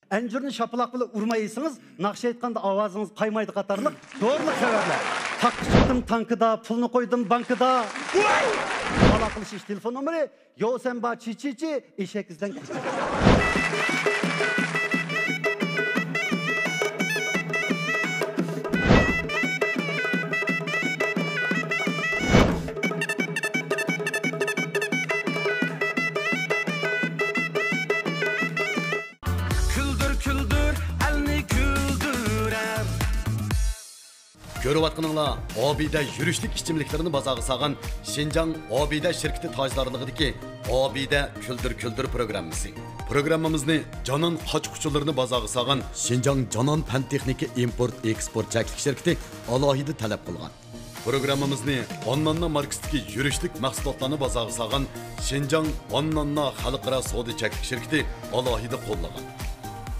Әнжірні шапылақ білі ұрмайсыңыз, нақшы айтқанда авазыңыз қаймайды қатарлық doğruluk хабарлар. Таққы шықтым танкыда, пұлны қойдым банкыда. Бала қылыш телефон номері, йо сен ба чи-чи-чи, ешекізден кеші. Görüvatqınыңla Abide yürüşlük içimliklerini bazağı sağan Şinjan Abide şirketi tajlarlığıdaki Abide Küldür programımızı. Programımızı Canan Qaçquçularını bazağı sağan Şinjan Canan Pen Texniki Import Export çeklik şirketi alahide talep kılgan. Programımızı Annanna markasındaki yürüşlük mahsulotlarını bazağı sağan Şinjan Annanna Xalqara Savdo çeklik şirketi alahide qo'llagan.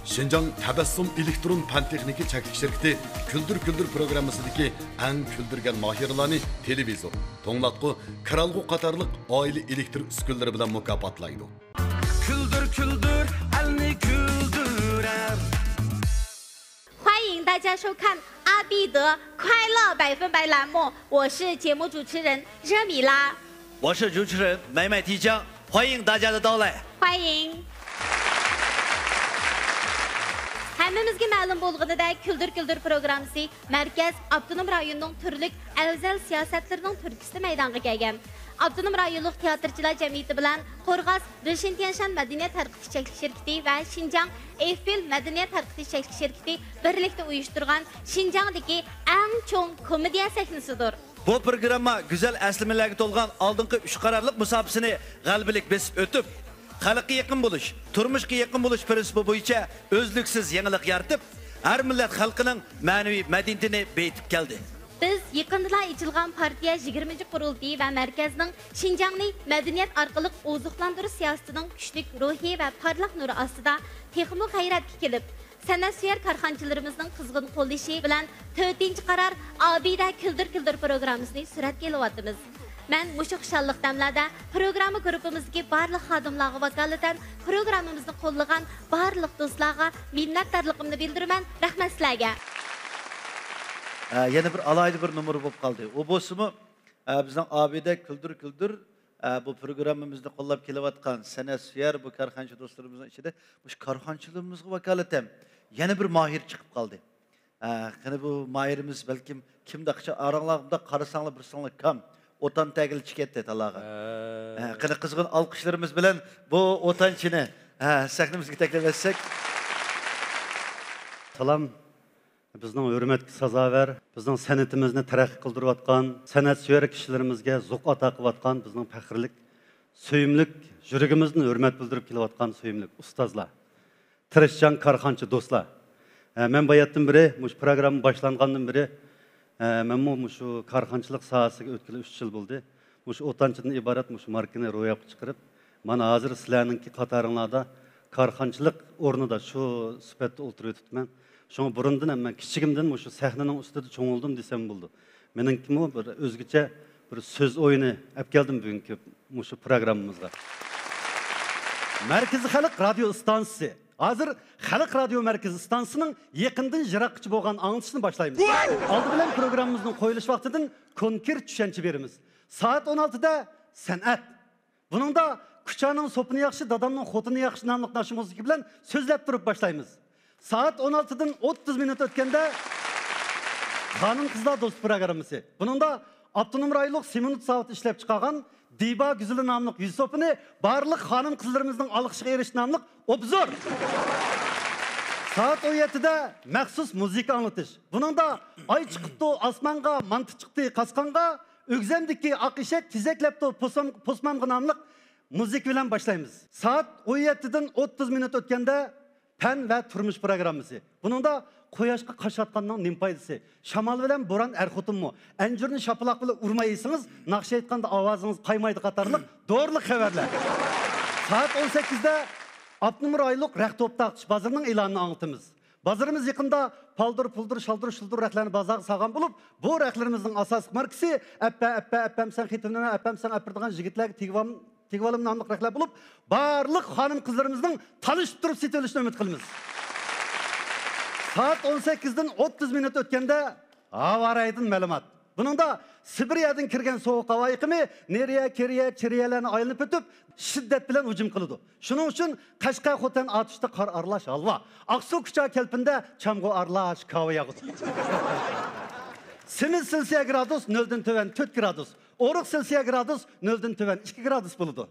Şinjan Tabassum Elektron Pantexniki çeklik şirketi Küldür programmasındaki en küldürgen mahirlarını televizor, toңlatqu, kralqu qatarlıq aile elektrik üskülleri bilen mukapatlaydı. Küldür, elni küldürer. 欢迎大家收看阿必得快乐100%栏目，我是节目主持人热米拉，我是主持人买买提江，欢迎大家的到来。欢迎。Hammamizga ma'lum bo'lganidek Küldür programmasi Markaz Avtonom rayonning turlik afzal siyosatlarining turkisi maydonga kelgan. Avtonom rayonlik teatrchilar jamiyati bilan Qo'rg'as Rishintianshan madaniyat tarqitish cheklik shirkati va Xinjiang Eiffel madaniyat tarqitish cheklik shirkati birlikda uyushtirgan Xinjiangdagi eng cho'ng komediya sahnasidir. Bu programma güzel eslimelerge tolgan aldığınki 3 kararlılık musabısını galibilik besip ötüp, xalqqa yaqin bo'lish, turmushga yaqin bo'lish prinsipi bo'yicha o'zliksiz yangilik yaratib, har millat xalqining ma'naviy madaniyatini beyitib keldi. Biz yaqinda ochilgan partiya 20 qurultiyi va markazning Xinjiangni madaniyat orqali oziqlantirish siyosatining kuchli ruhiy va parlaq nuri ostida texnik hayratga kelib, san'atsevar korxonchilarimizning qizg'in qo'llashi bilan 4-qarar Abida Küldür programmasini suratga olyapmiz. Men mushu xushalliq damlarda programma guruhimizdagi barliq xodimlarga vakolatan programmamizni qo'llagan barliq do'stlarga minnatdorligimni bildiraman. Rahmat sizlarga. Yana bir alaylı bir numara bo'lib qoldi. O bo'lsa-mu bizning Abida Küldür bu programmamizda qo'llab kelayotgan san'atsevar bu korxonchi do'stlarimizning ichida bu korxonchiligimizga vakolatan yana bir mahir chiqib qoldi. Qani bu mahirimiz balkim kimda aranglarda qarasanglar bir sonlar kam otan tagil chiqetdi talaga. Qani qizg'in alqishlarimiz bilan bu otanchini sahnamizga taklif etsak. Salam, bizning hurmatga sazovar, bizning san'atimizni taraqqiy qildirayotgan, san'atsevar kishilarimizga zuq ato qilayotgan bizning faxrlik, suyimlik, yuragimizni hurmat bildirib kelayotgan suyimlik ustozlar, tirishchan korxonchi do'stlar. Men bayatdan biri, bu program boshlangandan beri men şu korxonchilik sohasiga o'tkili 3 yil bo'ldi. Şu otanchidan iborat şu markani ro'yobga chiqarib, mana hozir sizlarningki qatoringlarda korxonchilik o'rnida shu sifatda o'tirib o'tibman. Şoň burundan men kichigimdan şu sahnaning ustida cho'ngildim desam bo'ldi. Meninkimi bir o'zgacha bir so'z o'yini olib keldim bugungi şu programmamizga. Markaziy xalq radio stansiyasi. Hazır Xalq Radio Merkezi stansiyasının yaqindan jiroqchi bo'lgan anglitishni boshlaymiz. Oldi bilan programmamizning qo'yilish vaqtidan konkret tushuncha beramiz. Soat 16da san'at. Buningda kuchaning sopini yaxshi, dadamning xotini yaxshi nomli nashi musiqa bilan so'zlab turib boshlaymiz. Soat 16dan 30 minut o'tganda Xonim qizlar do'st programmasi. Buningda Avtonom rayonlik Seminut zavodi ishlab chiqargan Diba Güzeli namlı Yusuf'unu barlıq hanım kızlarımızın alışığa eriş namlı obzor. Saat 17'de məxsus müzik anlatış. Bunun da ay çıktı asmanga, mantı çıktı kaskanga, ögzemdeki akışek tizeklepti posmamgı namlı müzik bilen başlayımız. Saat 17'den 30 minut ötkende pen ve turmuş programımızı. Bunun da Koyaşqa qaş atqandan nem paydası. Şamal bilen boran erxotum mu? Enjürni şapılaq bilen urmayısınız, naqşı aytqanda avazınız qaymaydı qatarlıq doğruluk xabarlar. Saat 18'de Avtonom rayonlik Raqtoptaq bazarının elanını anlatımız. Bazarımız yakında paldır, puldur, şaldır, şuldur raqlarını bazar sağan bulup, bu raqlarımızın asas markası əppəm sən xitimləmə, əppəm sən əppirdiğən jigitlər Tigvalım namlıq raqlar bulup, barlıq hanım kızlarımızın tanışıp durup sit ölüşünü ümit qılımız. Saat 18'den 30 minut ötkende avaraydın məlumat. Bunun da Sibiryadan kirgen soğuk hava yıkımı nereye keriye çiriyelerini aylanıp ötüp şiddet bilen ucum kılıdı. Şunun için Kaşkay Xotan atışta kar arlaş alva. Aksu Küçük kelpinde çamgo arlaş kahve yağıdı. Simiz Celsius gradus 0'den töven 4 gradus. Oruk Celsius gradus 0'den töven 2 gradus buludu.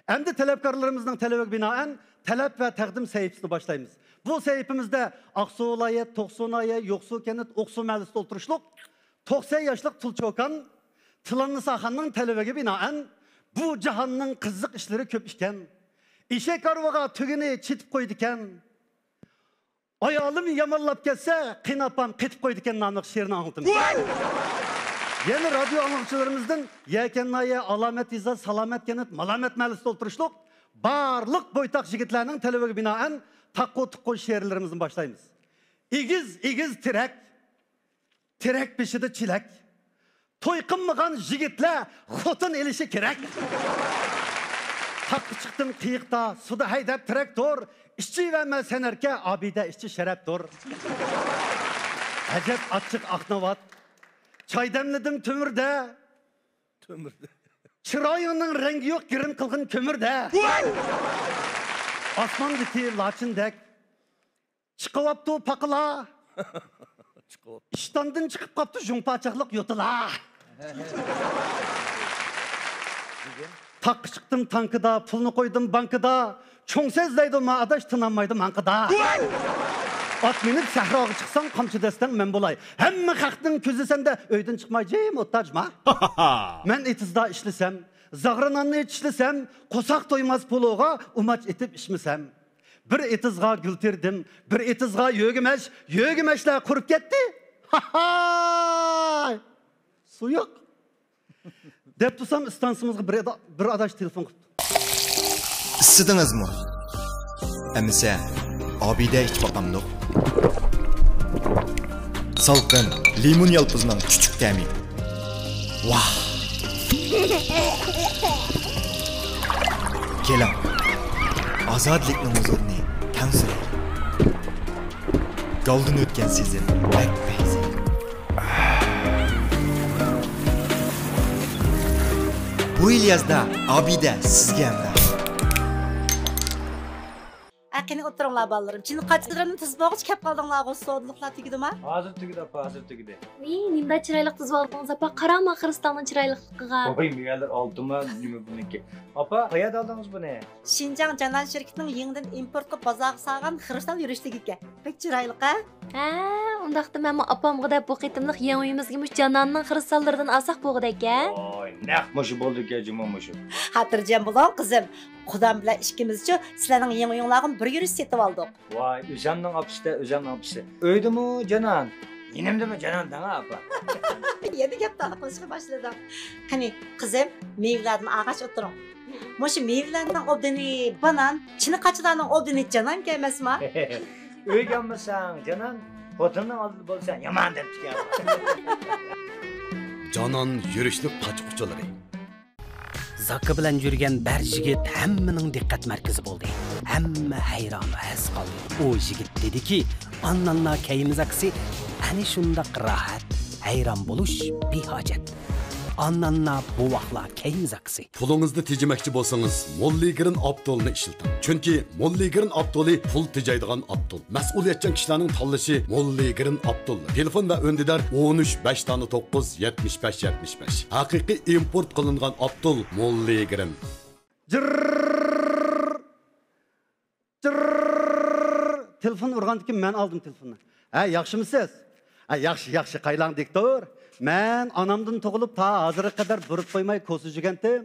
Endi talepkarlarımızdan talebe binaen talep ve takdim sahipsini başlayımız. Bu sahipimizde Aksu olayı, Toksu olayı, Yoksu Kenet, Oksu Məhəlləsində oturuşluq 90 yaşlıq Tulçokan, Tılanlı Saxanның talebege binaen bu cihanның kızık işleri köp işken, işek arvağa tügünü çitip koydu iken, ayalım yamallap kelse, qinapam qetip koydu iken namlıq şiirini anlatım. Yeni radyo anlatıcılarımızdan Yekennaye, Alamet İzzat, Salamet Kenet, Malamet Məhəlləsində oturuşluq barlık boytak jigitlerinin talebege binaen takko şiirlerimizin başlayımız. İgiz tirek, tirek pişidi çilek, toykınmıgan jigitle xotun elişi kerek. Hakkı çıktım kıyıkta, suda haydap traktör, işçi ve mesenerke abide işçi şereptor. Acep açık aknavat, çay demledim tümürde. Çırayının rengi yok girin kılgın kömürde. Asman diki laçindek, çıkıvaptı pakıla. İştandın çıkıp kaptı jumpa yutula. Tak çıktım tankıda, pulunu koydum bankıda. Çoğun sezleydim ma adaş tınanmaydım ankıda. At minip sahrağa çıksan kamçı desten men bolay. Hemme kalktın közü sende öyden çıkmayacağım otajma. Men itizda işlisem, zağrananlı işlisem, kosak doymaz puluğa umaç etip işmisem. Bir etizga gültirdim, bir etizga yögümeşler kurup gitti. Su yok. Dep tutsam istansımızga bir adaş telefon kuttu. Isıdınız mı? Emise, abide iç bakamdık. Salkın, limun yalpızının küçük temi. Vah! Kelam, azadlikning huzurni kam sürer. Goldan o'tgan sezim, bakpayzi. Bu yil yozda abide sizga hamda. Akini o'tiringlar bolalarım. Chini qachilarimni tizib olg'ich kep qoldinglar, sodliqlar tugidimi? Hozir tugidi, hozir tugidi. Nimda chiroyli qizib oldingiz apa? Qarama Qirg'izistonning chiroyliqiga. Voy, megalar oldimmi, nima buniki? Apa, qayerda oldingiz buni? Xinjiang Janan şirketining yangidan import qilib bozorga solgan Qirg'iziston yurishligiga. Pek chiroyli qa? Ha, undaqda men opamga deb bu qitimliq yangi uyimizga mush Jananning Qirg'izistonlaridan alsaq bo'g'idaka. Voy, naq mushu bo'ldi-ku, juma mushu. Xotirjam bo'ling qizim. Qudam bilan ishkimizchi sizlarning yangi uyinglarni bir yurish setib oldik. Voy, o'zamning opisi. O'ydimi, Janan? Yenimdimi Janan dana apa? Yana gap taqib qilishga boshladim. Qani, qizim, mevlardan ağaç o'tiring. Mushu mevlarning oldini banan, chini qachilarning oldini Janan emasmi? O'yganmisan, Janan? Xotinning oldida bo'lsan, yomon deb chiqyapsan. Canan yürüşlük kaçıkçıları. Zakı bilan yurgan bar yigit hammaning diqqat markazi bo'ldi. Hamma hayron va has qoldi. O yigit dediki, "Annanlar kayimiz aksi, ani shundaq rahat, hayron bo'lish behojat. Annanlar bu vaqtlar kayimiz aksi." Pulunuzda tecimekçi bolsanız Molligirin Abdol'unu işiltin. Çünkü Molligirin Abdol'u pul tecaydıgan Abdol. Mesuliyetçen kişilerin tallışı Molligirin Abdol. Telefon ve öndeder 13 5 tane 9 75 75. Hakiki import kılıngan Abdol Molligirin. Telefon urgandan keyin men aldım telefonni. Ha, yaxshimisiz? Ha, yaxshi, qaylang diktor. Men anamdan tug'ilib ta hozirga qadar burut qo'ymay ko'si jugandim.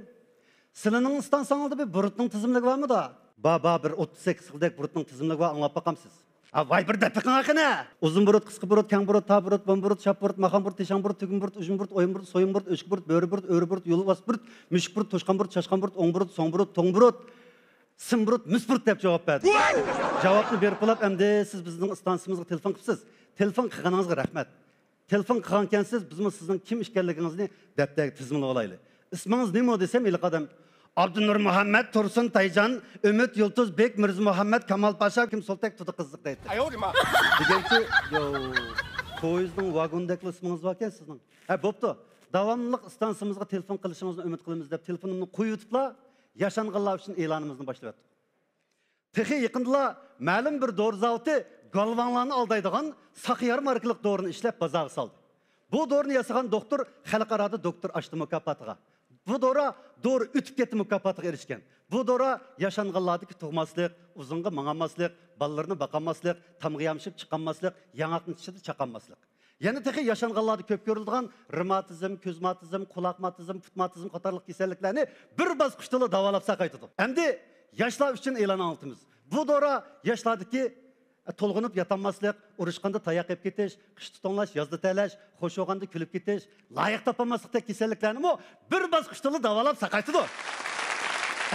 Sizlarning istansangizda bir burutning tizimligi bormi da? Baba bir 38 yildek burutning tizimligi bor, anglab boqamsiz. Ha, voy bir daqiqa qana. Uzun burut, qisqa burut, kang burut, ta burut, bon burut, shap burut, maxam burut, teshang burut, tugum burut, ujum burut, oyun burut, soyun burut, o'shik burut, bo'ri burut, o'ri burut, yo'lbas burut, mushuk burut, to'shqan burut, chashqan burut, o'ng burut, so'ng burut, to'ng burut. Simbrut, misbrut deb javob berdi. Javobni berib qolib, endi siz bizning istansimizga telefon qilibsiz. Telefon qilganingizga rahmat. Telefon qilgankansiz, bizmi sizning kim ekanligingizni debdagi tizimlab olaylik. Ismingiz nima desam, ilq odam Abdunur Muhammed, Tursun Taycan, Ümit Yıldız Bek, Mirza Muhammed, Kamal Paşa, Kim Soltek tutu kızlık deydi. Degan ki, yo, poyezdning vagondagi ismingiz bor ekan sizning. Ha, bo'pti. Davomliq stansimizga telefon qilishingizni umid qilamiz deb telefonimni qo'yib o'tibla, yashanganlar uchun e'lonimizni boshlayapti. Texi yaqinda ma'lum bir dori zavodi galvanlarni aldaydigan Saxiyar markalik dorini ishlab bozorga soldi. Bu dorini yasagan doktor xalqaro doktor ochdi mukofotiga. Bu dora doğru ütüp ketdi mukofotiga erishgan. Bu dora yaşanğanlardaki tug'maslik, uzunga mang'amaslik, balalarni baqamaslik, tamg'i yamshib chiqanmaslik, yang'oqni tishida chaqanmaslik. Yana texi yaşanğanlarda ko'p ko'riladigan revmatizm, ko'zmatizm, quloqmatizm, futmatizm qatorliq kasalliklarni bir bosqichda davolab saqaytadi. Endi yoshlar uchun e'lon oltimiz. Bu dora yoshlardagi to'lg'inib yotanmaslik, urushqanda tayoq yeb ketish, qish tutonlash, yozda talash, xo'sh o'g'anda kulib ketish, loyiq topolmaslikdek kasalliklarni bir bosqichda davolab saqaytadi.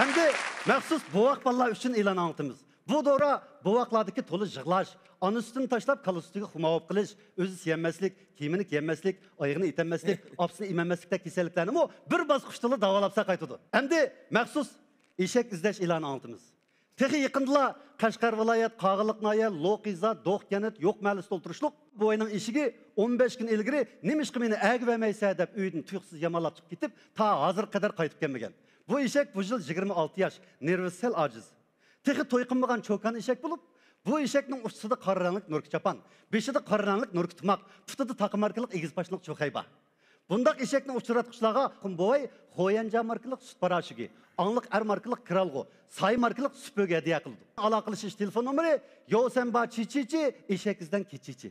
Endi maxsus bovoq bolalar uchun e'lon oltimiz. Bu dora bovoqlardagi to'li yig'lash, ona sutini tashlab kala sutiga xumovob qilish, o'zi yemaslik, kiyimini kiymaslik, oyog'ini itamaslik, opsini imamaslikdek kasalliklarni bir bosqichda davolab saqaytadi. Endi maxsus eshak izlash e'lon oltimiz. Texi yaqinda Qashqar viloyat Qog'iliq noya, Loqiza, Do'qkanit, yo'q ma'lisda o'tirishliq bu oyning eshigi 15 kun ilgari nimishqa meni agvamaysa deb uydan tuyuqsiz yamalab chiqib ketib, ta hozir qadar qaytib kelmagan. Bu eshak bu yil 26 yosh, nervi sel ojiz. Texi to'y qilmagan cho'kan eshak bo'lib, bu eshakning ustida qora ranglik nurki chapan, beshida qora ranglik nurki tumaq, putida taqamarkalik egiz boshliq cho'qayba. Bundaq eshakni uchratqishlarga Qumboy, Xoyanja markalik sut parashigi, Anliq er markalik Kralg'o, Say markalik supöge hediye qildi. Aloqalashish telefon nomeri Yosenba Chichichi, eshakizdan kechichi.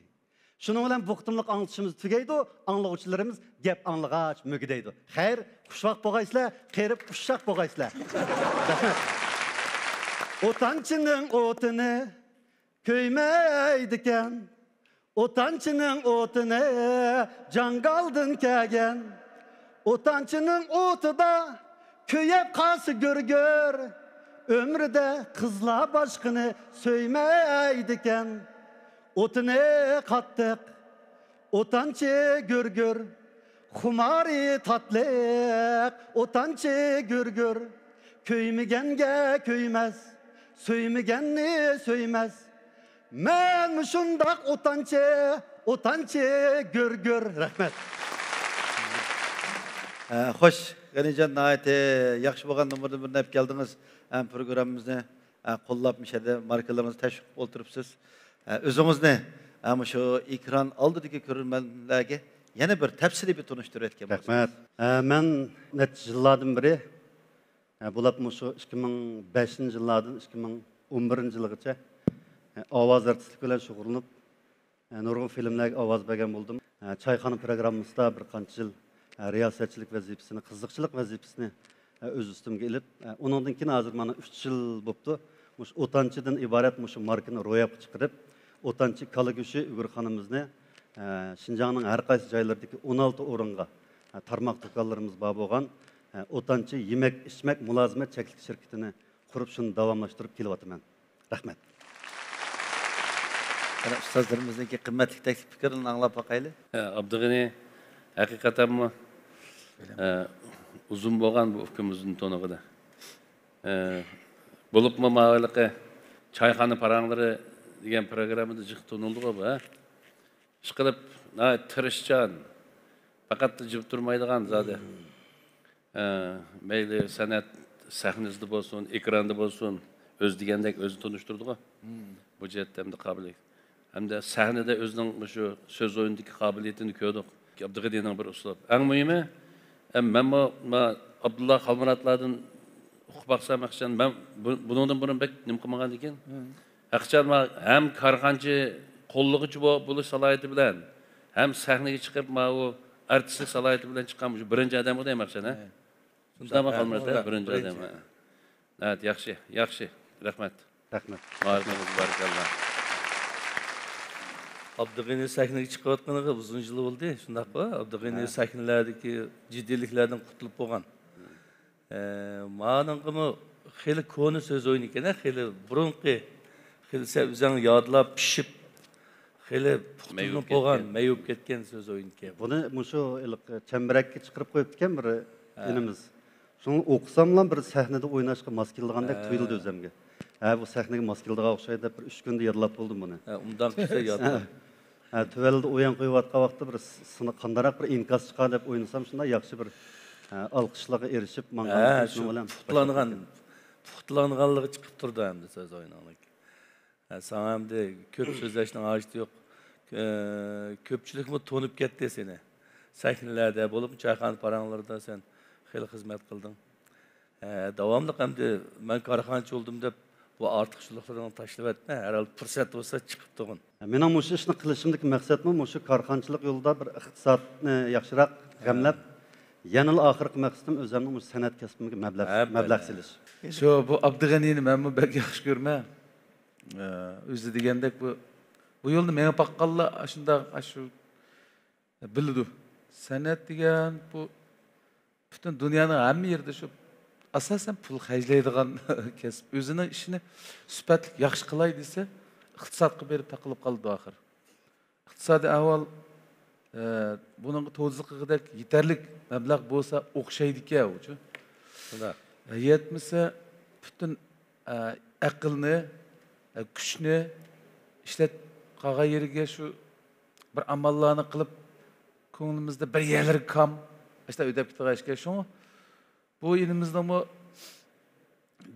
Shuning bilan bu qitimliq anglitishimiz tugaydi, anglovchilarimiz gap anglag'ach mugidaydi. Xayr, xushvaqt bo'lgaysizlar, qerib ushshaq bo'lgaysizlar. Otanchining o'tini ko'ymaydikan. Otanchining o'tini jangaldan kelgan. Otanchining o'tida köyep qolsa gör. Ömrüde qizlar boshqini so'ymaydikan. O'tini qattiq, otanchi gör. Xumari tatliq, otanchi gör. Köymegenge köymez, so'ymaganni so'ymas. Men shundoq otanchi gör. Rahmat. Xo'sh, Ganijon nihoyatda yaxshi bo'lgan nomerda bir nap keldingiz. Ham programmamizni qo'llab mishada markalarimizni tashib o'tiribsiz. O'zingizni ham shu ekran oldidagi ko'rganlarga yana bir tafsiliy bir tunishtirayotgan bo'lsangiz. Rahmat. Men necha yillardan beri bo'lib shu 2005-yillardan 2011-yilgacha ovoz artistlik bilan shug'ullanib, nurg'un filmlarga ovoz bergan bo'ldim. Choyxona programmasida bir qancha yil riyosatchilik vazifasini, qiziqchilik vazifasini o'z ustimga ilib, undan keyin hozir mana 3 yil bo'libdi. Mush o'tanchidan iborat mush markani ro'yobga chiqarib, o'tanchi kala go'shi Uyg'urxonimizni Şinjanning har qaysi joylaridagi 16 o'ringa tarmoq do'konlarimiz bor bo'lgan o'tanchi yemek ichmak mulozimat cheklik shirkatini qurib shuni davomlashtirib kelyapman. Rahmat. Ana ustozlarimizningki qimmatli taklif fikrlarini anglab boqaylik. Abdug'ani haqiqatanmi uzun bo'lgan bu hukmimizning to'nig'ida. Bo'libmi ma'valiqi choyxona paranglari degan programmada jiq to'nildi-ku bu. Ishqilib, tirishchan, faqat jib turmaydigan zodi. Mayli san'at sahnasida bo'lsin, ekranda bo'lsin, o'z degandek o'zi tunishtirdi-ku. Bu jihatdan ham qobillik. Hamda sahnada o'zining shu so'z o'yinidagi qobiliyatini ko'rdik. Abdug'anining bir uslub. Eng muhimi, men Abdullah Xalmuratlardan o'qib baqsam axshan, men bundan burun bek nim qilmagan ekan. Axshan ham karxanchi qo'llig'ichi bo'lish salohiyati bilan, ham sahnaga chiqib, u artistlik salohiyati bilan chiqqan shu birinchi odam edi axshan, ha? Shunday Xalmuratlar birinchi odam. Evet, yaxshi. Rahmat. Rahmat. Barakalloh. Abdug'ani sahnaga chiqayotganiga uzun yil bo'ldi, shundaqmi? Abdug'ani sahnalardagi jiddiyliklardan qutulib bo'lgan. Ma'ningimi xeyli ko'ni so'z o'yin ekan, xeyli burunqi, xeyli o'zing yodlab pishib, xeyli puxtunib bo'lgan, mayib ketgan so'z o'yin ekan. Buni shu chambarakka chiqarib qo'yibdi ekan bir inimiz. Şunu okusam bir sahnede oynaşqa mos kelgandek tuyuldu o'zimga. Ha bu sahnaga mos keldiga o'xshaydi deb bir 3 kunda yodlab bo'ldim buni. Undan kişi yadla. Ha tuvelde o'yin qo'yayotgan vaqtda bir sini qandaroq bir inkas chiqar deb o'ynasam shunda yaxshi bir alqishlarga erishib mangan Şu puxtlanğanlığı çıkıp turdu hem de söz oynanık. Sana hem de köp sözleştiğin ağaçta yok. Köpçülük mü tonup gitti seni. Sahnelerde bulup çayxana paranlarda sen xeyli hizmet kıldın. Davamlı hem de ben karxançı oldum deb bu artıqçılıqlarını taşlab etme. Herhalde fırsat olsa çıkıp tuğun. Mening bu ishni qilishimdagi maqsadim shu korxonchilik yo'lida bir iqtisodni yaxshiroq gamlab, yanil oxirgi maqsadim o'zimning bu san'at kasbimga mablag' silish. Şu bu Abdug'ani'ni ben bu belki yaxshi görme. Özü degandek bu yolda meni baqqalla aşında şu bildi. San'at degan bu bütün dünyanın hamma yerda şu asasen pul xarjlaydigan kasb. O'zining ishini sifatli yaxshi qilay desa, iqtisodga berib taqilib qoldi oxir. Iqtisodiy ahvol buning to'zliqidek yetarlik mablag' bo'lsa o'xshaydi-ku uchu. Yetmasa bütün aqlni, kuchni ishlat qolgan yerga shu bir amallarni qilib ko'nglimizda bir yerlar kam işte ödep ketishga shu bu elimizda bu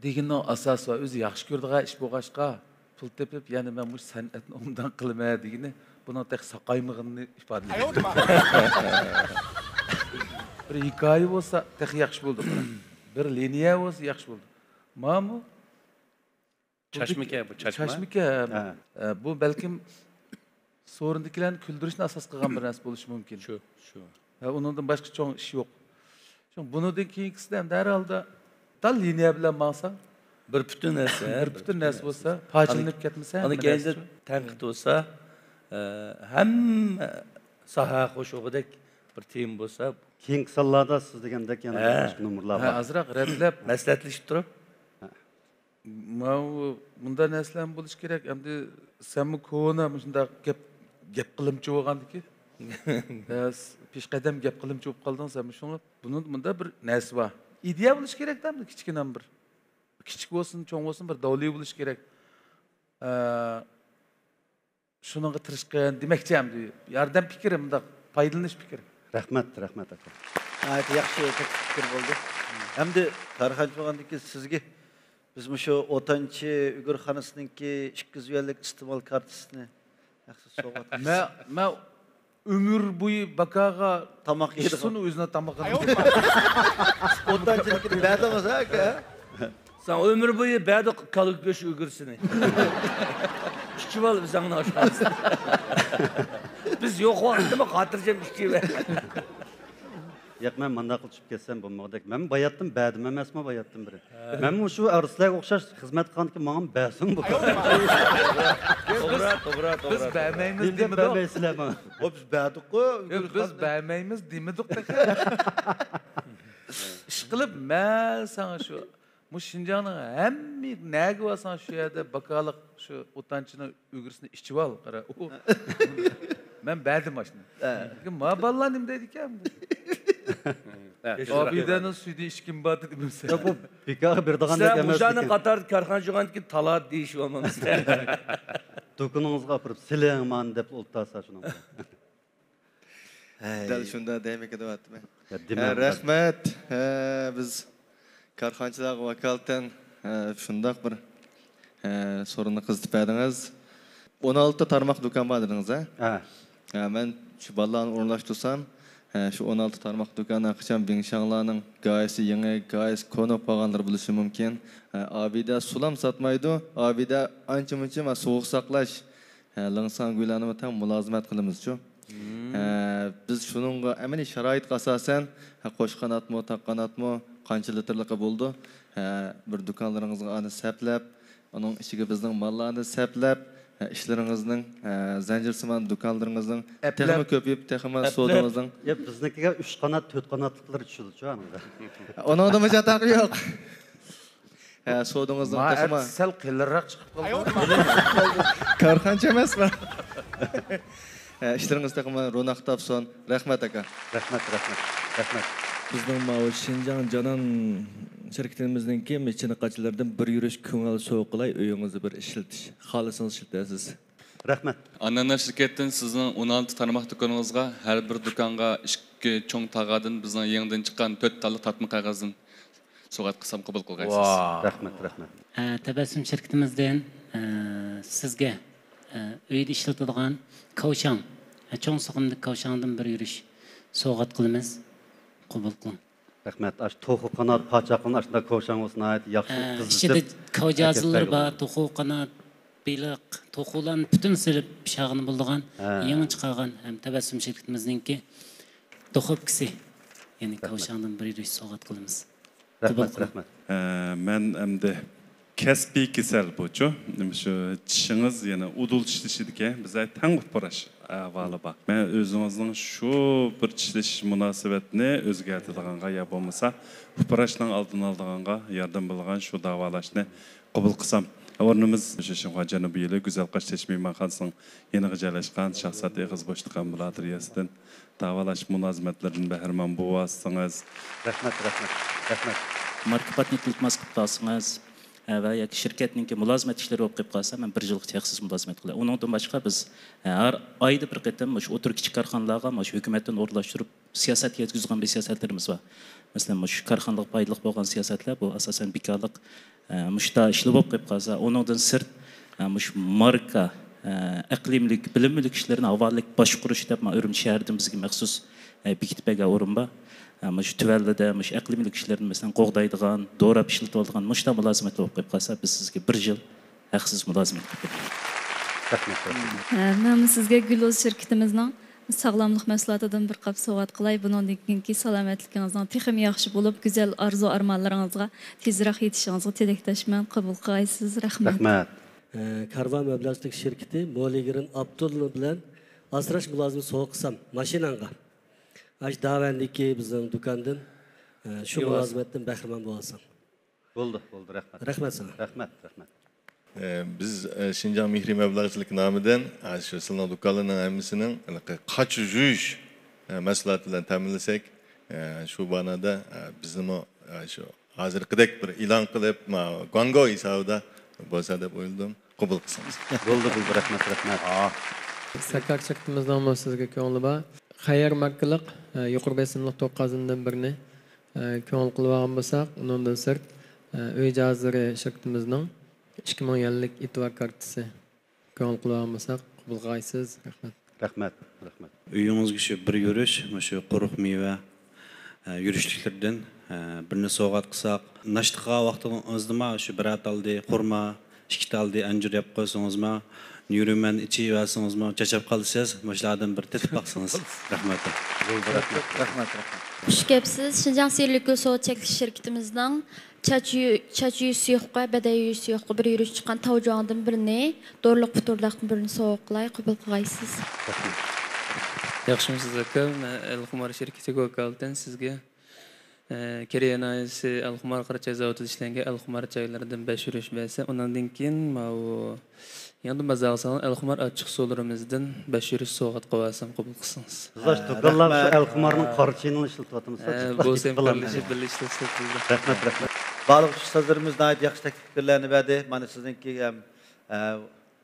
deganning asosi va o'zi yaxshi ko'rdigan ish bo'lg'achqa pul tepib yani men bu san'atni undan qilma degani buni tek saqaymig'ini ifodalaydi. Bir hikoya bo'lsa tek yaxshi bo'ldi. Bir liniya bo'lsa yaxshi bo'ldi. Mana Çeşmike bu çeşme. Çeşmike. Bu belki sorundakilarni güldürüşni asas qilgan bir narsa bo'lishi mumkin. Şu. Onundan başka çoğun iş yok. Çünkü bundan keyingisi de herhalde dal liniya bilan maqsan bir bütün narsa, bütün narsa bo'lsa, parchalanib ketmasa, ana keyinda tanqid bo'lsa, hamma soha qo'shig'idek bir tem bo'lsa, keyingi sonlarda siz degandek yana boshqa nomerlar bor. Azroq ratlab maslahatlashib turib, bunday narsalar bo'lish kerak. Endi senmi ko'na shunday gap qilimchi bo'lgandiki, peshqadam gap qilimchi bo'lib qolding sen shuni. Bunda bir narsa bor. İdeya bo'lish kerak-da, kichkina bir. Kichik bo'lsin, cho'ng bo'lsin, bir davliy bo'lish kerak. Shunga tirishgan demakchi ham yordam fikri, bunda foydalanish fikri. Rahmat aka. Yaxshi fikr bo'ldi. Hamda tarixchi bo'lgandan sizga biz shu o'tanchi Uyg'ur xonasininki 200 yillik iste'mol kartasini yaxshi sovg'a qilamiz. Men ömür boyu bakaga tamak yedi. Sunu özüne tamak yedi. O'tanchilikni ba'dimiz aka. Sen ömür boyu ba'da kalık göç Uygursini. İki val bizanın aşağısı. Biz yok vaqtda mı xatirjam ikki ver. Yo'q, men manda qilib ketsam bo'lmoqdek. Men bayatdim, ba'dim emasmi bayatdim biri. Men shu arslarga o'xshash xizmat qilganki, menga ba'sim bu. To'g'ri. Biz ba'maymiz demedik. Ba'maysizlar men. Biz ba'diq-ku. Biz ba'maymiz demedik da. İş qilib men sana şu Şinjanning hamma nagi va sana shu yerda bakaliq shu o'tanchini Uygursini ichib ol, qara. Men ba'dim mashina. Ma ballar nima deydi ekan bu? Abidaning suydi ishkim bor deb bilsa. Yo'q, bu bekor berdigandek emas. Sen Mujanning qator karxonchiganki talat deyish olmamiz. Do'koningizga olib siling man deb o'ltasa shuni. Dal shunda demak deyapman. Rahmat. Biz karxonchilar vakolatan shundoq bir sorunni qizitib berdingiz. 16 tarmoq do'kon bor dedingiz, ha? Men shu ballarni o'rnashtirsam, şu 16 tarmoq do'konni qachon Bingshanlarning gayesi yangi, gayesi ko'nib qolganlar bo'lishi mumkin. Abida sulam satmaydi. Abida ancha-muncha va sovuq saqlash langsan guylarni tam mulozimat qilamiz-ku. Biz shuningga amaliy sharoitga asosan qo'shqanotmi, taqqanotmi qancha litrliqi bo'ldi. Bir do'konlaringizga ani saplab, uning ichiga bizning mallarni saplab, ishlaringizning zanjirsimon do'konlaringizning texnik ko'payib, texnik sodamizning biznikiga 3 qanot, 4 qanotliqlar tushildi-ku aniga. Onada majataq yo'q. Sodamizning texnik sal qilliroq chiqib qoldi. Karxonchi emasman. İşleriniz texnik ro'naq topsin. Rahmat aka. Rahmat. Bizning bu Şinjan Canan şirketimizdeki meçhenekaçılardan bir yürüyüş köngel soğuqlay öyünüzü bir işletiş. Xalısınız işletesiz. Rahmet. Anneler şirketten sizin 16 tanımaq dükkanınızga, her bir dükkanға iki çoğun tağadın bizden yenidən çıkan 4 talıq tatma qağazın soğat qısam qabul qılğaysınız. Rahmet. Tebessüm şirketimizden sizge uyda işletilgan kavşan, çoğun sıkımlık kavşandan bir yürüyüş soğat qılımız qabul qılın. Rahmet. Aş toxu qanat paçaqın aşında kavşan olsun ait yaxşı İçinde kavcazılar var, toxu qanat, biliq, toxulan bütün silip şağını bulduğun, yeni çıkargan hem tebessüm şirketimizdeki toxup kisi. Yani kavşandan bir yürüyüş soğat qılımız. Rahmet, rahmet. Ben hem de kesbi kesel boçu. Şu çişiniz yani udul çişidike bize tangut paraş avalı bak. Ben özünüzün şu bir çişleş münasebetini özgertilganга ya bolmasa bu paraşdan aldın aldığanga yardım bulgan şu davalaşını kabul kısam. Ornumuz şu Janubiy ile güzel qaş seçmeyi maqansın. Yeni gıcalaşkan şahsat eğiz boşluqan buladır yesinden. Davalaş münazimetlerin behirman bu vasıtınız. Rahmet, rahmet, rahmet. Markapatnik iltmas qilib qolsangiz va yoki shirkatningki mulozimat ishlari bo'lib qolib qolsa, men 1 yillik texsiz mulozimat qilaman. Uningdan boshqa biz har oyda bir qatam shu o'tir kichik korxonalarga shu hukumatdan o'rlashtirib siyosat yetkazgan bir siyosatlarimiz bor. Masalan, shu korxonalar foydali bo'lgan siyosatlar bu asosan bekorlik mushta ishlar bo'lib qolib qolsa, uningdan sirt shu marka iqlimlik, bilimlik ishlarini avvallik boshqarish deb Urumchi shahrida bizga maxsus bekitib bergan o'rin bor. Şu tüvellide, şu iklimlik işlerini mesela qoğdaydıgan, doğrap işletildigan, muşta mülazimet olup qolib qolsa, biz sizge 1 yıl haqsiz mülazimet qilib. Men sizge Güloz şirketimizning sog'lomlik mahsulotidan bir qop sovg'at qilay. Bundan keyingi salomatligingizning texim yaxshi bo'lib, go'zal arzu armonlaringizga tezroq yetishingizga tilakdoshman. Qabul qilasiz. Rahmat. Rahmat. Karvan Meblag'chilik şirketi Mo'ligirin Abdulla bilan asrash mulozimi sovg'a qilsam mashinangga. Aş davendeki bizim dükkandan şu mülazimetten bahriman bolasın. Oldu, rahmet. Rahmet sana. Rahmet, rahmet. Biz Şinjan Mihri Meblag'chilik nomidan şu sizning dükkanlarning hammasinin qaç yüz mahsulot bilan ta'minlasak, şu banada bizim şu hozirgidek bir e'lon qilib, Guango hisobida bo'lsa deb o'yladim. Qabul qilsangiz. Bo'ldi, rahmet, rahmet. Sakar şirketimizdan mı sizga ko'ngli bor? Xayr markalik yuqori besimli to'qqazindan birini ko'ngil qilib olgan bo'lsak, undan sirt uy jaziri shirkatimizning 2000 yillik itibar kartasi ko'ngil qilib olgan bo'lsak, qabul qilasiz. Rahmat. Rahmat, rahmat. Uyingizga shu bir yurish, shu quruq meva yurishliklardan birini sovg'at qilsak, nashtiqa vaqtingizda shu bir ataldi xurmo, 2 taldi anjir yeb qo'ysangizmi, yürümen içi versiniz çaçap kalırsanız, başlardan bir tetip baksınız. Rahmet. Rahmet. Hoş geldiniz. Şinjan Sirlik Soğut Çekiliş şirketimizden çaçı suyuqqa, bədəyi suyuqqa bir yürüyüş çıxan tavcağından birini, doğruluq puturluqdan birini soğuqlay, qabul qılğaysız. Yaxşımsınız akam. El-Xumar şirketi vakalatan sizge Keriyen ayısı El-Xumar qaraçay zavodida ishlangan El-Xumar çaylardan 5 yürüyüş verse, ondan keyin yandım bazalsan El-Xumar açıq solarimizdan 5 yürüyüş soğat qavasam qabul qilsangiz. Zaş to'g'rilab shu El-Xumarning qarchini ishlatayapmiz. Bu sem birlashib Rahmat, rahmat. Balıkçı ustalarımızdan ait yaxşı təkliflərini verdi. Mana sizinki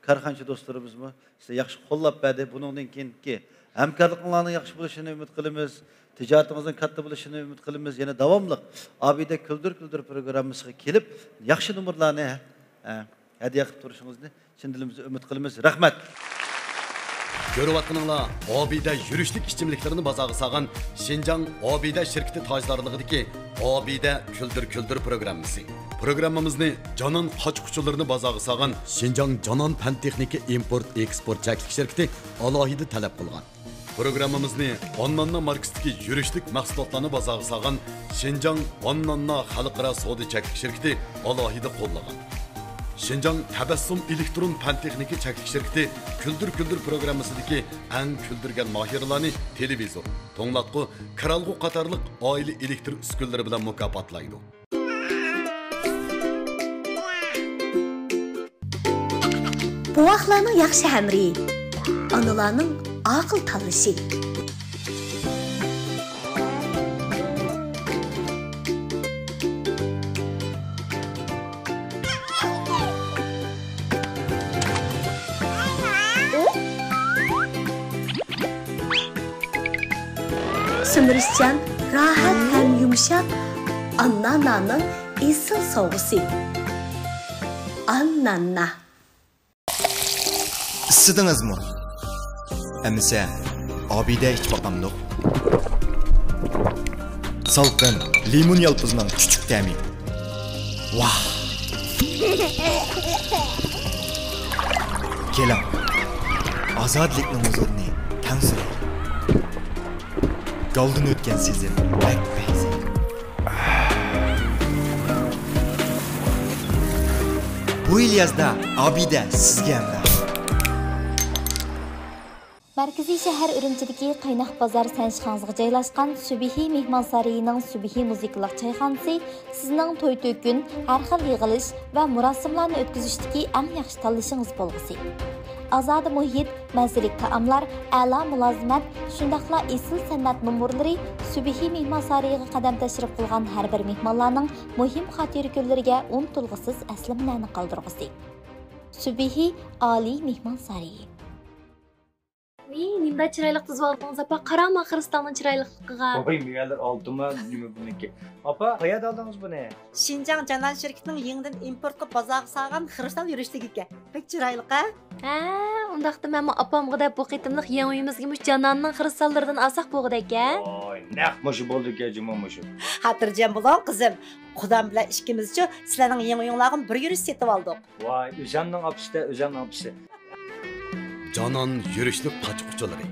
karxançı dostlarımız mı? İşte yaxşı qollab verdi. Bundan keyinki hamkorliklarning yaxshi bo'lishini umid qilamiz. Ticaretimizin katta bo'lishini umid qilamiz. Yana davomli Abide Küldür programmasiga kelib, yaxshi numurlarni hadiya qilib turishingizni chin dilimizdan umid qilamiz. Rahmat. Görüvatqınыңlar, Abide yürüşlük içimliklerini bazağı sağan Şinjan Abide şirketi tajdarlığıdaki Abide Küldür programmasi. Programmamızını Canan qaçquçularını bazağı sağan Şinjan Canan Pen Texniki Import Export Çeklik şirketi alohida talep qilgan. Programmamızını Annanna markasındaki yürüşlük mahsulotlarını bazağı sağan Şinjan Annanna Xalqaro Savdo Çeklik şirketi alohida qo'llagan. Şinjan Tebessüm Elektron Pen Texniki Çeklik şirketi Küldür programmasındaki en küldürgen mahirlarını televizor, toңlatqu, kralqu qatarlıq aile elektrik üskünleri bilen mukapatlaydı. Buvaqlarning yaxshi hamri, onalarning aql tanlashi. sömürüşçan, rahat hem yumuşak Annana'nın esil soğusu. Annana. Isıdınız mı? Əmsə, abidə iç bakamdıq. Salqın, limon yalpızının küçük təmi. Vah! Kelam, azadlıkның huzurunu tən sürək. Qaldın ötken sizin, bək bəyzik. Bu il yazda abide sizge emre. Merkezi şehir Ürümçideki Qaynak Bazar Sənşixanasıga joylashgan Subihi Mehmon Sarayıning Subihi musiqiliq çayxanası sizning to'y to'kun, har xil yig'ilish va murosimlarni o'tkazishdagi eng yaxshi tanlashingiz bo'lg'usi. Azadi muhit, mazalik taomlar, a'lo mulozimat, shundaqla esil san'at numurlari Subihi Mehmon Sarayiga qadam tashrif qilgan har bir mehmonlarning muhim xotira kunlariga unutilg'isiz aslimlarni qoldirg'usi. Subihi Oliy Mehmon Sarayi. Nimda chiroyli qizib oldingiz apa, qarama Xristoning chiroyliqiga. Oy, megalar oldimmi nima buniki? Apa, qayerda oldingiz buni? Şinjan Canan şirketining yangidan importga bozorga solgan Xristal yurishligiga. Pek chiroyli ha? Ha, undaqda men apamga deb bu qitimliq yangi uyimizga mush Cananning Xristallaridan alsaq bo'g'idaka. Oy, naq mushu bo'ldi-ku, juma mushu. Xotirjam bo'ling qizim. Xudam bilan ikkimizcha sizlarning yangi uyinglarga bir yurish setib oldik. Voy, o'zamning opisi. Canan yürüşlük paçuqçuları.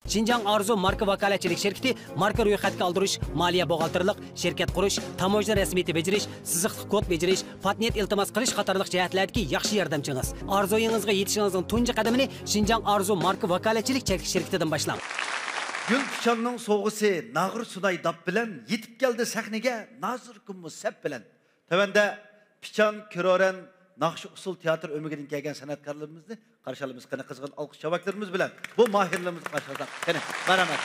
Şinjan Arzu marka vakolatchilik şirketi marka ro'yxatga oldirish, moliya buxgalterlik, shirkat qurish, tamojna rasmiyati bejirish, siziqli kod bejirish, patent iltimos qilish qatorliq jihatlardagi yaxshi yordamchingiz. Arzuyingizga yetishingizning tunji qadamini Şinjan Arzu marka vakolatchilik şirketidan boshlang. Gül Pichanning so'g'isi Nag'ir Sunay dab bilan yetib keldi sahnaga Nazir Kummu sap bilan. Tavanda Pichan Kiroran Naqshi usul teatr ömürgeden kelgan san'atkorlarimizni qarşılaymiz. Qani qizg'in alqış shabaklarimiz bilan bu mahirlarimizni qarşılasak. Qani, marhamat.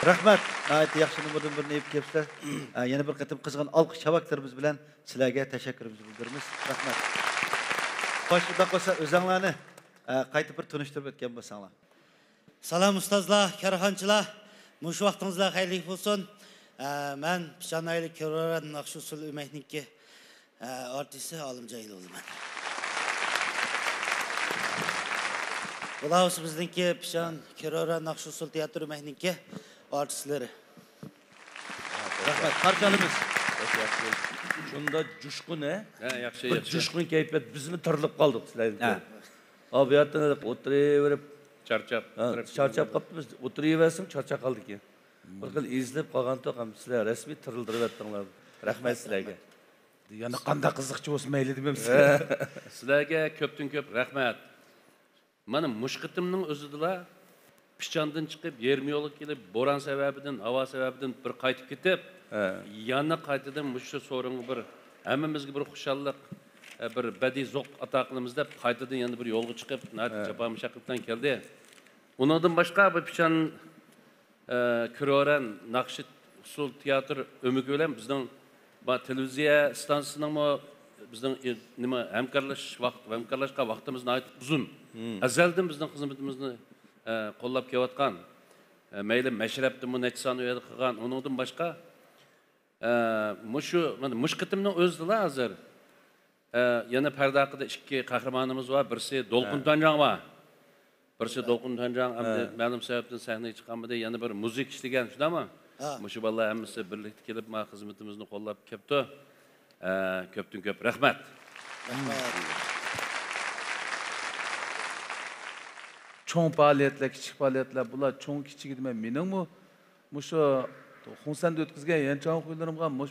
Rahmat. Nəhayət yaxşı nömrədən birini ep kepsizlər. Yana bir qatım qızğın alqış şabaklarımız bilan sizlərə təşəkkürümüzü bildirimiz. Rahmat. Başında qosa özənglərni qaytıb bir tanışdırıb ötən bolsаңlar. Salam ustazlar, karxanchilar. Mush vaqtingizlar xayrli bo'lsin. Men Pishanayli Keroran Naqshusul Umayniki artisti Olimjon bo'laman. Bular bizniki Pishan Keroran Naqshusul teatr Umayniki artistlari. Rahmat, qarşalımız. Şunda coşku ne? Ha, yaxshi, bir yaxshi. coşkun keyfiyet bizmi tırılıp kaldık sizlerden. Abi hayatta oturuverip charchab qapti biz o'tiraversin charchab qoldik. Bir xil izlab qolgan to'qam sizlar rasmiy tirildirib etdinglar. Rahmat sizlarga. Yana qanday qiziqchi bo'lsa mayli demamsiz. Sizlarga ko'pdan ko'p rahmat. Mana mushqitimning o'zida Pichandan chiqib, yermi yo'lga kelib, bo'ron sababidan, havo sababidan bir qaytib ketib, yana qaytadan shu so'ringa bir hammamizga bir xushallik, bir badiiy zo'q ato qilamiz deb qaytadan yana bir yo'lga chiqib, jafo mushaqqatdan keldi. Undan boshqa bu Pichan Keroran Naqshid usul teatr o'migi bilan bizning televiziya stansiyasining bizning nima hamkorlashga vaqtimiz uzun. Azaldan bizning xizmatimizni qo'llab kelayotgan, mayli mashrabdimi necha son uyda qilgan, undan boshqa mushu mana mushqitimning o'zida hozir yana parda haqida ikki qahramonimiz bor. Birisi Dolqin Tanjang bor. Birisi Dolqin Tanjang ma'lum sababdan sahnaga chiqqanmidi, yana bir muzik ishlagan, shundami? Mushu bolalar hammasi birlikda kelib ma xizmatimizni qo'llab kelibdi. Ko'pdan ko'p rahmat. Çoğun faaliyetler, küçük faaliyetler, bunlar çoğun küçük gitmem. Benim mi? Muşu Hunsan'da ötküzgen yançağın kuyularımga muş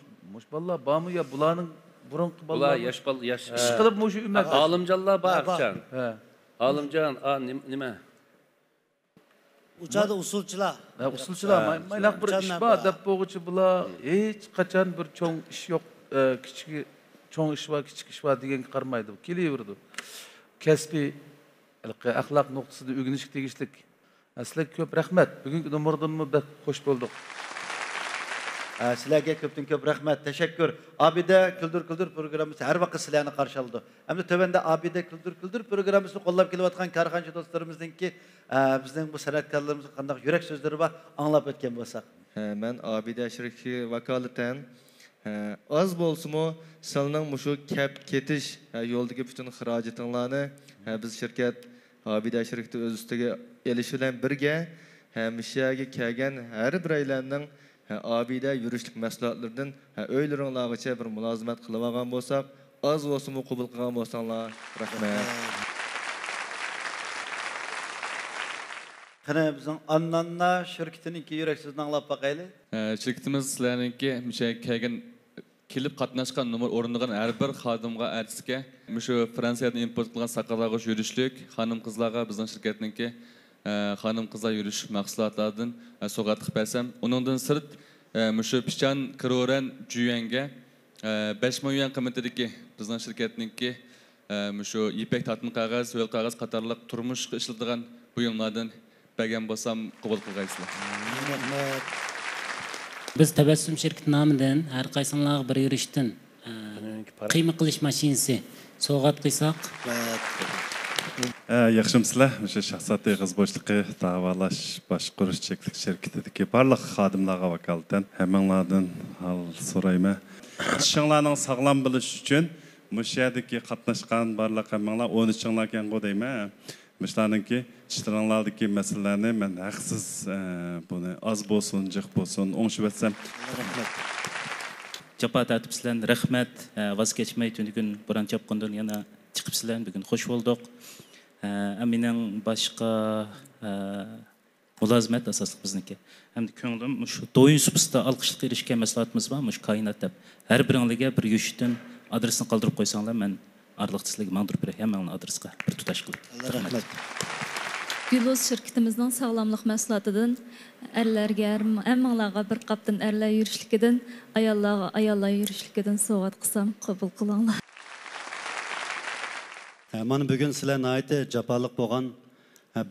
ballar var mı ya bulanın burun ballar? Bular yaş. İş kılıp muşu ümmet. Alimcanlar var can. Alimcan, nime? Uçada usulçular. Usulçular. Maynak bir iş var. Dep boğucu bular. Hiç kaçan bir çoğun iş yok. Küçük çoğun iş var, küçük iş var diyen karmaydı. Keliyordu. Kesbi ahlak noktasında ögünüşük tegişlik. Sizlarga ko'p rahmat. Bugungi numurdammi bak xo'sh bo'ldik. Sizlarga ko'pdan ko'p rahmat, tashakkur. Abida Kuldur programmasi har vaqt sizlarni qarshi oldi. Hamda tövəndə Abida Kuldur programmasini qo'llab kelayotgan karxanchi do'stlarimizninki bizning bu san'atkorlarimiz qanday yurak so'zlari bor anglab o'tgan bo'lsak. Men Abida shirki vakolatan az bo'lsa-mu sizlarning mushu ketish yo'ldagi butun xarajatinglarni biz shirkat Abida shirkati o'z ustiga elish bilan birga hamishaga kelgan har biraylarning Abida yurishlik mahsulotlaridan o'ylaringlargacha bir mulozimat qilib olgan bo'lsak, az bo'lsa-mu qabul qilgan bo'lsanglar, rahmat. Qani bizning Annanna shirkatininki yurak so'zini anglab boqaylik. Shirkatimiz sizlarningki kelgan kelib qatnashgan numar o'rinlagan har bir xodimga artistga shu Fransiyadan import qilgan saqalarga yurishlik, xonim-qizlarga bizning shirkatningki xonim-qizlar yurish mahsulotlardan sovg'a qilib bersam, uningdan sirt shu Pichan Keroran Juyanga 5 million qiymatidagi bizning shirkatningki shu ipak tatmin qog'oz, yo'l qog'oz qatorliq turmushga ishlatilgan buyumlardan bergan bo'lsam qabul qilgaysizlar. Biz Tabassum şirketi nomidan har qaysinglarga bir yurishdan qiyma qilish mashinasi sovg'at qilsak. Yaxshimsizlar, o'sha shaxsiy qizbo'shligi davolash boshqarish cheklik shirkatidagi barliq xodimlarga vakolatan hammanglardan hal so'rayman. Ishinglarning sog'lom bo'lishi uchun mush yerdagi qatnashgan barliq hammanglar 13 ekan qo'ymayman. Mishlarningki ishlaringlardagi masalalarni men haqsiz buni az bo'lsin, jiq bo'lsin, o'ngishib etsam. Japa tatib sizlarga rahmat. Vaz kechmay tun buran chapqondan yana chiqib sizlarga bugun xush bo'ldik. Amining boshqa mulozimat asosli bizniki. Hamda ko'nglim shu do'yin substa alqishlik erishgan maslahatimiz bor, mush koinot deb. Har biringizga bir yushdan adresini qoldirib qo'ysanglar, men arliq sizlarga ma'lum bir hammangni adresga bir tutash qilib. Rahmat. Gülüz şirketimizin sağlamlık mahsulotidan erlerge, hammanglarga bir qapdan erlar yurishligidan, ayollarga ayollar yurishligidan sovg'at qilsam qabul qilinglar. Mana bugun sizlar nihoyatda jafoliq bo'lgan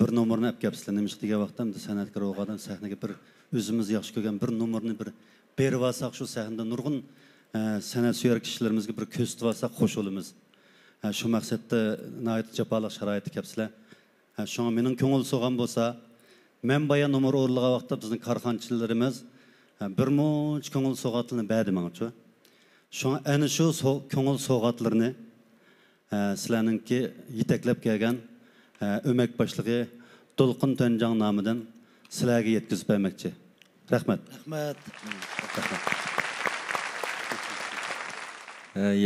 bir nomerni olib kelibsizlar. Nima degan vaqtda san'atkor o'g'adan sahnaga bir özümüz yaxşı ko'rgan bir numarını bir berib alsak shu sahnada nurg'un san'atsevar kishilarimizga bir ko'rsatib alsak xo'sh bo'lamiz. Shu maqsadda nihoyat jafoliq sharoitda kelibsizlar. Shunga mening ko'ngil so'g'an bo'lsa, men boya numar o'rlagan vaqtda bizning korxonchilarimiz bir muncha ko'ngil so'g'atlarni berdi menga. Shunga ana shu ko'ngil so'g'atlarni sizlarningki yetaklab kelgan o'mak boshlig'i To'lqin To'njang nomidan sizlarga yetkazib bermoqchi. Rahmat. Rahmat.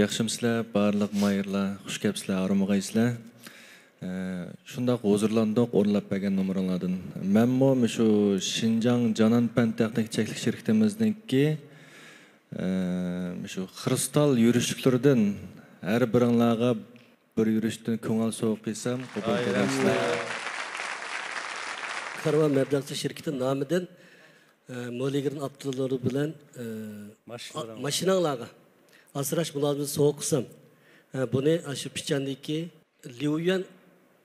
Yaxshimsizlar, barliq mayırlar, xush kelibsizlar, armag'aysizlar. Shundoq huzurlandik o'rlab bergan nomerlardan. Menmo shu Shinjang Janan Pan texnik cheklik shirkatimizningki shu kristal yurishliklaridan har biringlarga bir yurishdan ko'ngil so'q qilsam, qabul qilasizlar. Karvan Meblağı şirketi namıdan Moligir'in Abdullah'ı bilen maşinalarga asraş mülazımızı soğuk kısam. Bunu şu Piçandaki Liuyan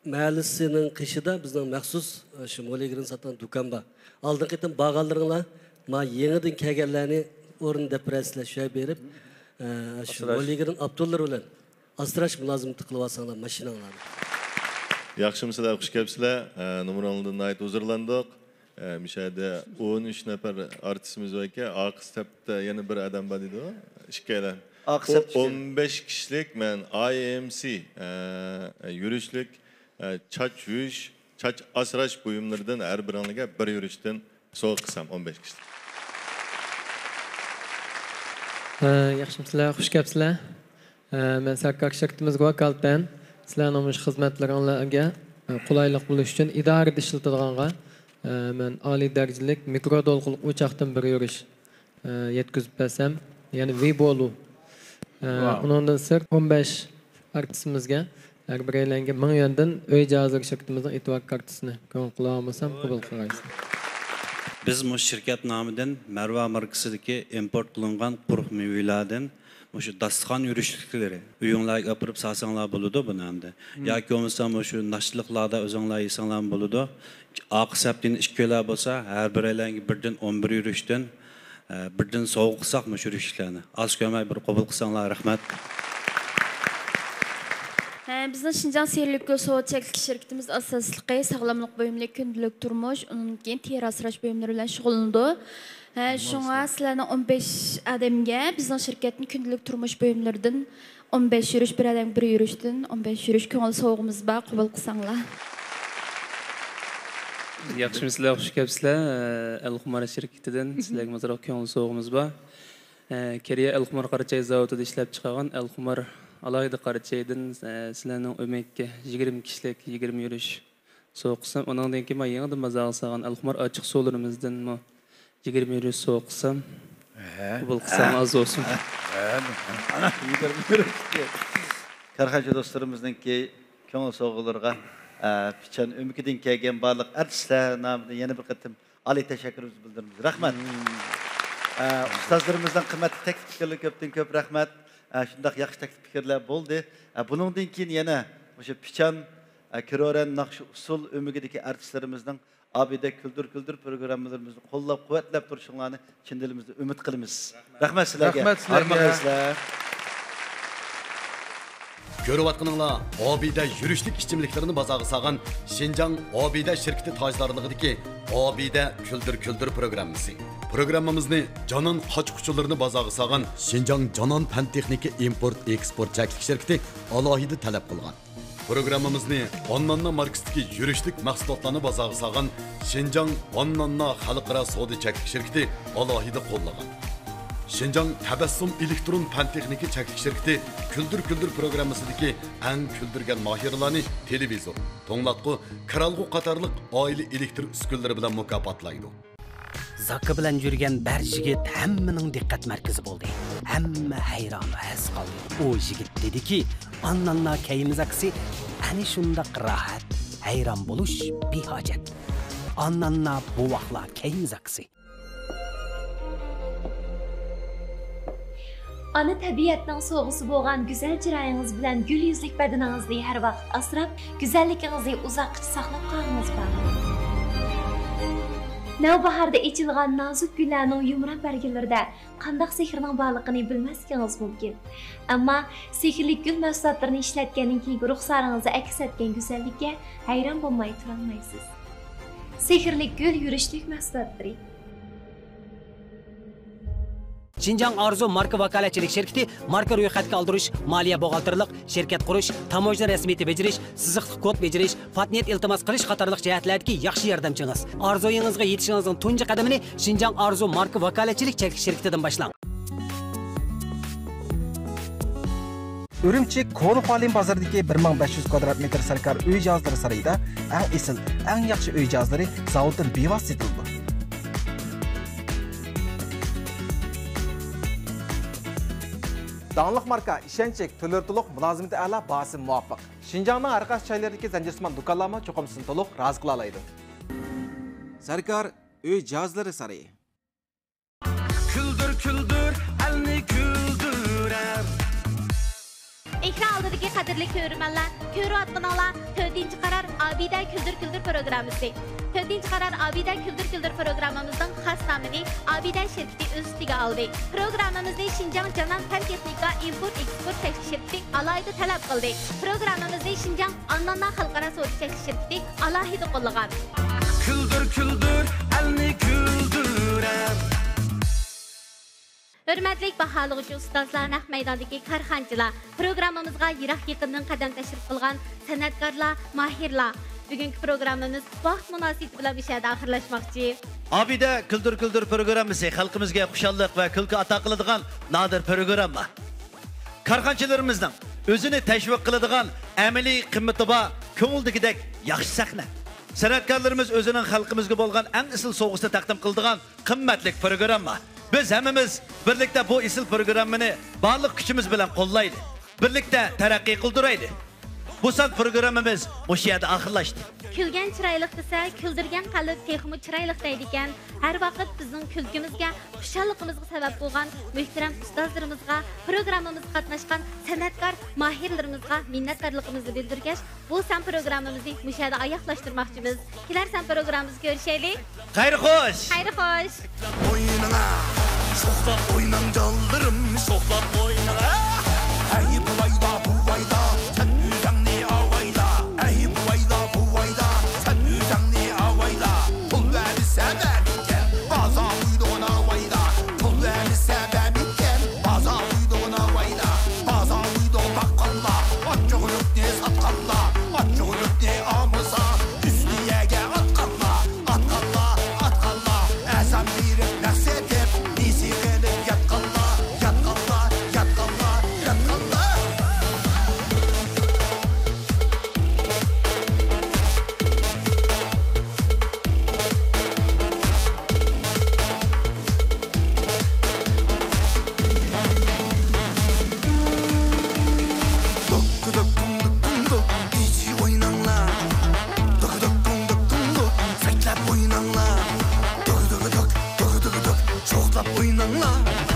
mahallesinin kışıda bizden məxsus şu Moligir'in satan dükkan var. Aldın kıtın bağallarına ma yeniden kegerlerini orun depresle şöyle berip şu Moligir'in Abdullah'ı bilen asraş mülazımı tıklıvasanlar maşinalarga. Yaxshimsizlar, xush kelibsizlar. Nomeronlardan ayt huzurlandik. Mishada 13 nafar artistimiz var ekan. Aqsabda yana bir adam bor edi. Ishkalar. 15 kishilik men IMC yurishlik chach yuvish, chach asrash buyumlaridan har biringlarga bir yurishdan so'q qilsam 15 kishilik. Yaxshimsizlar, xush kelibsizlar. Men Sarkar shirkatimizga vakolatdan sizlarning xizmatlaringizga qulaylik bo'lish uchun idarada ishlatilganға men oliy darajalik mikrodolqinli o'choqdan bir yurish yetkazib bersam, ya'ni Vibolu. Undan sirt 15 artistimizga har biraylarga 1000 yuandan uy jazir shirkatimizning e'tibor kartasini ko'ngil qilolmasam qabul qilasiz. Biz bu shirkat nomidan Marva markasidagi import qilingan quruq mevalardan şu dastan yürüyüşlükleri, uyumlar yapıp sasanlar buludu bunu hem de. Ya ki olmasa şu naşlıklarda özünler insanlar buludu. Aqsabdin işköyler olsa her bir aylan birden 11 yürüyüşten birden soğuk kısak mı yürüyüşlerini. Az kömey bir kabul kısanlar rahmet. Bizning Şinjan Serlikö Soğut Çeklik şirketimiz asaslıqı sağlamlık bölümünde gündülük turmuş, onun keyin teri asrash bölümleri bilen şug'ullanadi. Şuna sizlerden 15 adamga bizning şirketning gündülük turmuş bölümlerinden 15 yürüyüş bir adam bir yürüyüşten 15 yürüyüş ko'ngil soğuğumuz bor, qabul qilsanglar. Yaxshimsizlar, xush kelibsizlar. Al-Xumar şirketidan sizlarga mazroq ko'ngil so'g'imiz bor. Keriya Al-Xumar Qarachoy zavodida ishlab chiqargan Al-Xumar alayda Qarachoydan sizlarning o'makka 20 kishilik 20 yurish so'qsam, undan keyin men yangidan mazroq salgan Al-Xumar ochiq suvlarimizdan 20 yurish so'qsam, qabul qilsam az olsun. Ana 20 yurish. Karxanchi do'stlarimizningki ko'ngil so'g'ilariga Piçan Ömükidin kelgan barliq artistlar nomidan yana bir qatim oliy tashakkurimizni bildiramiz. Rahmat. Ustozlarimizdan qimmatli taklif fikrlar ko'pdan ko'p rahmat. Shundoq yaxshi taklif fikrlar bo'ldi. Buningdan keyin yana o'sha Piçan Kiroran Naqshi usul Ömükidagi artistlarimizning Abida Küldür programmalarimizni qo'llab-quvvatlab turishinglarni chin dilimizdan umid qilamiz. Rahmat sizlarga. Rahmat sizlarga. Görüvatqınыңlar, Abida yürüşlük içimliklerini bazağı sağan Şinjan Abida şirketi tajlarlığıdaki Abida Küldür programımızı. Programımızı Canan Qaçquçularını bazağı sağan Şinjan Canan Pen Texniki Import Export Çeklik şirketi alohida talep qilgan. Programımızı Annanna markasındaki yürüşlük mahsulotlarını bazağı sağan Şinjan Annanna Xalqaro Savdo Çeklik şirketi alohida qo'llagan. Şinjan Tabassum Elektron Pan Texniki Çeklik şirketi Küldür programmasındaki en küldürgen mahirlarını televizor, toңlatqu, kralg'u qatarlıq aile elektr üskünleri bilen mukapatlaydı. Zakı bilen yürgen ber jigit hemmening diqqat merkezi boldu. Hemme hayran has qaldı. O jigit dedi ki, annanna keyimiz aksi, ani şundaq rahat, hayran boluş bir hacet. Annanna bu vaqtla keyimiz aksi. Ana tabiatning so'g'isi bo'lgan go'zal chiroyingiz bilan gul yuzlik badaningizni har vaqt asrab, go'zalligingizni uzoqqa saqlab qolgangiz bor. Navbaharda içilgan nazik güllərinin yumran bərgilərdə qandaq sehrinin barlığını bilməskəniz mümkün. Amma sehrli gül məhsullatlarını işlətgənin keyingi ruxsarınızı əks etgən gözəllikə hayran olmay turalmaysınız. Sehrli gül yürüşlük məhsullatları. Şinjan Arzu marka vakolatchilik şirketi marka ro'yxatga oldirish, moliya buxgalterlik, shirkat qurish, tamojna rasmiyati bejirish, siziqli kod bejirish, patent iltimos qilish qatorliq jihatlardagi yaxshi yordamchingiz. Arzuyingizga yetishingizning tunji qadamini Şinjan Arzu marka vakolatchilik şirketidan boshlang. Ürümçi Konufalin bozordagi 1500 kvadrat metr sarkar uy jihozlari sarayida eng esil, eng yaxshi uy jihozlari zavoddan bevosita etildi. Dağınlıq marka, işençek, tölörtülük, mülazimeti a'la, bahası muvaffaq. Şinjanның arqas çaylardaki zanjirsiman dukanlama çoxumsin toluq razı qılalaydı. Sarkar, uy jihozlari sarayı. Küldür küldür, elni küldürer. Ekran aldığındaki kadirli körümenler, körü atqınalar, 4-ci qarar Abide Küldür Küldür programımızı. 4-ci qarar Abide Küldür Küldür programımızın xas namını Abide şirketi öz üstüge aldı. Programımızda Şinjan Canan Fen Texnika Import Export Çekiş şirketi alayda talep kıldı. Programımızda Şinjan Annanna Halkara Soğutu Çekiş şirketi alayda qollagan. Küldür küldür, elni küldürer. Hürmetlik bahalıqçı ustazlar, naq meydandaki karxançılar, programımızga yirak yakından qadam təşrif qılğan sanatkarlar, mahirlar. Bugünkü programımız vaxt münasibati bilan bir şeydə axırlaşmaqçı. Abide Küldür Küldür programımızı xalqimizga xuşalliq va kulki ata qiladigan nadir programma. Karxançılarımızdan özünü təşviq qiladigan amaliy qimmati bor, ko'ngildagidek yaxshi sahna. Sanatkarlarımız özünün xalqimizga bo'lgan eng isil so'g'isini taqdim qiladigan qimmatli programma. Biz hemimiz birlikte bu isil programını barliq kuchimiz bilan qo'llaydi. Birlikte taraqqiy qildiraydi. Bu son programımız bu yerda oxirlashdi. Külgen çıraylık desa, küldürgen qalb texmi çıraylık deydiken, her vaqt bizning kulgimizga, xushalligimizga sabab bo'lgan muhtaram ustozlarimizga, programımızga qatnashgan sanatkor mahirlarimizga minnatdorligimizni bildirgach, bu son programımızı bu yerda oyoqlashtirmoqchimiz. Kelar son programımızda görüşaylik. Xayr xo'sh. Xayr xo'sh. Oynana, so'xlab o'ynang joldirim, so'xlab o'ynana. Ay bu vayda, sen yüzangni avayda. Ay bu vayda, sen yüzangni avayda. Pul verirse vermiken, baza uyduğuna avayda. Pul verirse vermiken, baza uyduğuna avayda. Baza uyduğu bakkalla, açıqlık ne satkalla, açıqlık ne amıza. Üstüyege atkalla, atkalla, atkalla. Esam birip nefset hep, nisi gelip yatkalla, yatkalla, yatkalla, yatkalla. Oynanglar, so'xlab o'ynanglar.